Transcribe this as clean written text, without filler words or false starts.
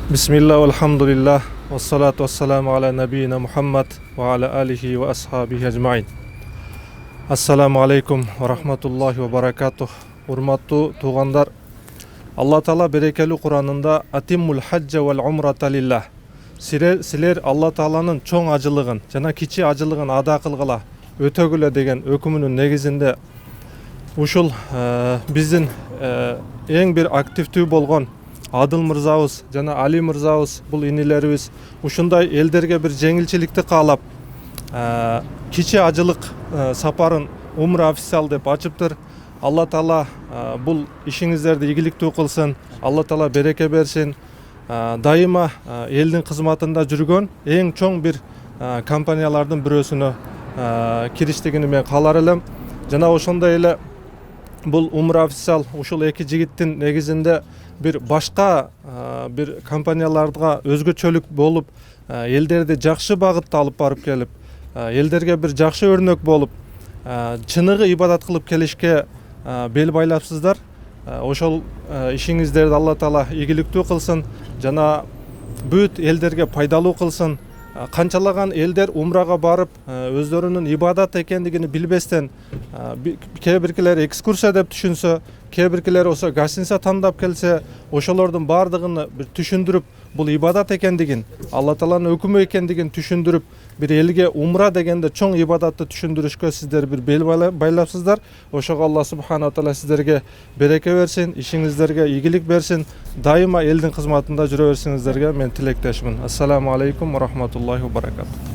Bismillah, alhamdulillah, wassalatu wassalamu ala nabiyina Muhammad wa ala alihi wa ashabihi ajma'in. Assalamu alaikum wa rahmatullahi wa barakatuh. Урматтуу туугандар, Алла Таала берекелүү Куранында атиммул хаджа вал умрата лиллах. Силер Алла Тааланын чоң ажылыгын жана кичи ажылыгын ада кылгыла, өтөгүлө деген өкүмүнүн негизинде ушул биздин эң бир активдүү болгон Адыл мырзабыз жана Али мырзабыз, бул инилерибиз ушундай элдерге бир жеңилчиликти каалап, кичи ажылык сапарын умра официал деп ачыптыр. Алла Таала бул ишиңиздерди ийгиликтүү кылсын, Алла Таала береке берсин. Дайыма элдин кызматында жүргөн эң чоң бир компаниялардын бирөөсүнө кириштигини мен каалар элем. Жана ошондой эле бул умра официал ушул эки жигиттин негизинде бир башка бир компанияларга өзгөчөлүк болуп, элдерди жакшы багытта алып барып келип, элдерге бир жакшы өрнөк болуп, чыныгы ибадат кылып келишке бел байлапсыздар. Ошол ишиңиздерди Алла Таала ийгиликтүү кылсын жана бүт элдерге пайдалуу кылсын. Канчалаган элдер умрага барып, өздөрүнүн ибадат экендигини билбестен, кээ биркилер экскурсия деп түшүнсө, кээ биркилер осо гостиница тандап келсе, ошолордун баардыгын бир түшүндүрүп, бул ибадат экендигин, Алла Тааланын өкүмү экендигин түшүндүрүп, бир элге умра дегенде чоң ибадатты түшүндүрүшкө сиздер бир бел байлапсыздар. Ошого Алла субхана таала сиздерге береке берсин, ишиңиздерге ийгилик берсин, дайыма элдин кызматында жүрө берсиңиздерге мен тилектешмин. Ассаламу алейкум ва рахматуллахи ва баракатух.